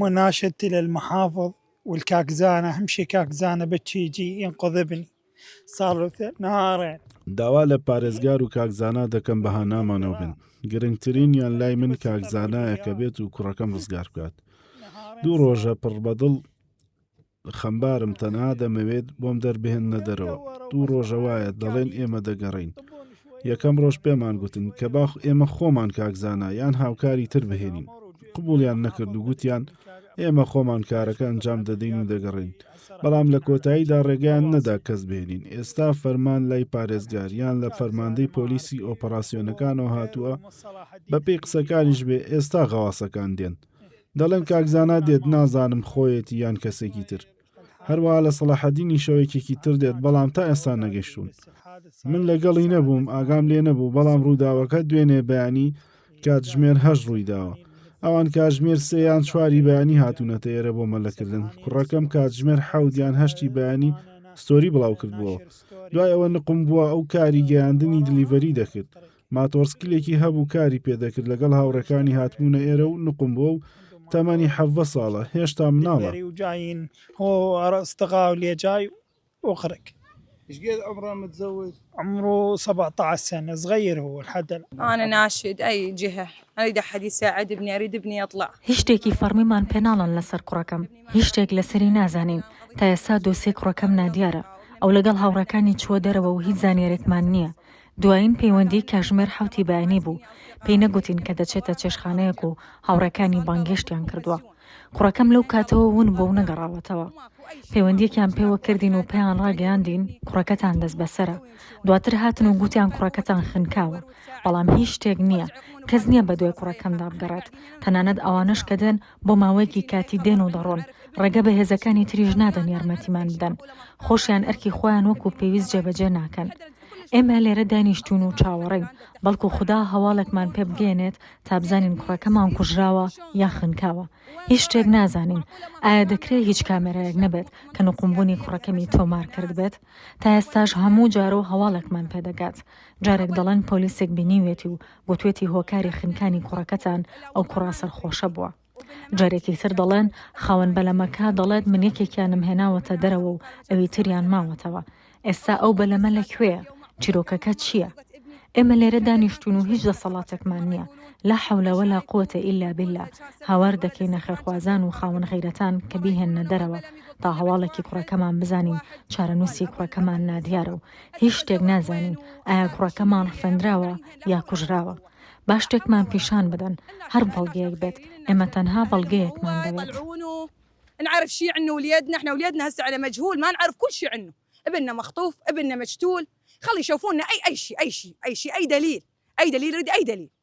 مناشدتي للمحافظ والكاكزانة، أهم شي كاكزانة بتشي يجي ينقذ ابني، صار له نهارين. داوا لە پارێزگار و کاکزانە دەکەم بەها نامانەوە بن. گرنگترینیان لای من کاکزانایە کە بێت و کوڕەکەم ڕزگار بکات. 2 ڕۆژە پڕ بەدڵ خەمبارم تەنها دەمەوێت بۆم دەربهێننە دەرەوە. 2 ڕۆژە وایە دەڵێن ئێمە دەگەڕین. یەکەم ڕۆژ پێمان گوتن کە باخ ئێمە خۆمان کاکزانە یان هاوکاری تر بهێنین. قبولیان نەکرد و گوتیان ئێمە خۆمان کارەکە ئەنجام دەدەین و دەگەڕین. بەڵام لە کۆتاییدا ڕێگەیان نەدا کەس بهێنین. ئێستا فەرمان لای پارێزگار یان لە فەرماندەی پۆلیسی ئۆپەراسیۆنەکانەوە هاتووە بە پێی قسەکانیش بێ ئێستا غەواسەکان دێن. دەڵێن کاکزانە دێت نازانم خۆیەتی یان کەسێکی تر. هەروەها لە سەلاحەدینی شەوەیەکێکی تر دێت بەڵام تا ئێستا نەگەشتون. من لەگەڵی نەبووم ئاگام لێ نەبوو بەڵام ڕووداوەکە دوێنێ بەیانی کاتژمێر 8 ڕوویداوە. ئەوان کاتژمێر 3 یان 4 بەیانی هاتوونەتە ئێرە بۆ مەلەکردن. کوڕەکەم کاتژمێر 7 یان 8 بەیانی ستۆری بڵاو کردبووە. دوای ئەوە نقم بووە ئەو کاری گەیاندنی دلیڤەری دەکرد. ماتۆرسکلێکی هەبوو کاری پێدەکرد لەگەڵ هاوڕەکانی هاتبوونە ئێرە و نقم بووە و تەمەنی 17 ساڵە هێشتا مناڵە. هو استغاث لي جاي وخرج. ايش قد عمره متزوج؟ عمره 17 سنة، صغير هو لحد الآن. أنا ناشد أي جهة، أريد أحد يساعد ابني، أريد ابني يطلع. هیچ شتێکی فەرمیمان پێناڵن لەسەر کوڕەکەم، هیچ شتێک لەسەری نازانین. تا ئێستا دۆسیە کوڕەکەم نادیارە. ئەو لەگەڵ هاوڕەکانی چووە دەرەوە و هیچ زانیاریتمان نییە. دوایین پەیوەندی کاتژمێر 7 بەیانی بوو. پێی نەگوتین کە دەچێتە چێشخانەیەک و هاوڕەکانی بانگێشتیان کردووە. کوڕەکەم لەو کاتەوە ون بۆ و نەگەڕاوەتەوە. پەیوەندیەکیان پێوە کردین و پێیان ڕاگەیاندین کوڕەکەتان دەست بەسەرە. دواتر هاتن و گوتیان کوڕەکەتان خنکاوە. بەڵام هیچ شتێک نییە. کەس نییە بە دوای کوڕەکەمدا بگەڕێت. تەنانەت ئەوانش کە دێن بۆ ماوەیەکی کاتی دێن و دەڕۆن. ڕێگە بە هێزەکانی تریژ نادەن یارمەتیمان بدەن. خۆشیان ئەرکی خۆیان وەکو پێویست جێبەجێ ناکەن. ئێمە لێرە دانیشتون و چاوەڕێین، بەڵکو خوددا هەواڵێکمان پێ بگێنێت تا بزانین کوڕەکەمان کوژراوە یا خنکاوە. هیچ شتێک نازانین. ئایا دەکرێت هیچ کامێرایەک نەبێت کە نقمبوونی کوڕەکەمی تۆمار کرد بێت؟ تا ئێستاش هەموو جارە و هەواڵێکمان پێدەگات. جارێک دەڵێن پۆلیسێک بینیوێتی و گوتوێتی هۆکاری خنکانی کوڕەکەتان ئەو کوڕا سەرخۆشە بووە. جارێکی تر دەڵێن خاوەن بەلەمەکە دەڵێت من یەکێکیانم هێناوەتە دەرەوە و ئەوی تریان ماوەتەوە. ئێستا ئەو بەلەمە لەکوێیە؟ چیرۆکەکە چییە؟ ئێمە لێرە دانیشتون و هیچ دەسەڵاتێکمان نییە. لا حەولە وەلا قووەتە ئیلا بالله. هاوار دەکەینە خێرخوازان و خاوەن غەیرەتان کە بیهێننە دەرەوە تا هەواڵێکی کوڕەکەمان بزانین. چارەنووسی کوڕەکەمان نادیارە و هیچ شتێک نازانین. ئایا کوڕەکەمان ڕفێندراوە یا کوژراوە؟ با شتێکمان پیشان بدەن. هەر بەڵگەیەک بێت. ئێمە تەنها بەڵگەیەکمان دەوێت. نعرف شيء عنه وليدنا، احنا وليدنا هسه على مجهول، ما نعرف كل شيء عنه. ابننا مخطوف، ابننا مجتول. خلي يشوفونا اي شيء، اي دليل، اي دليل، يريد اي دليل.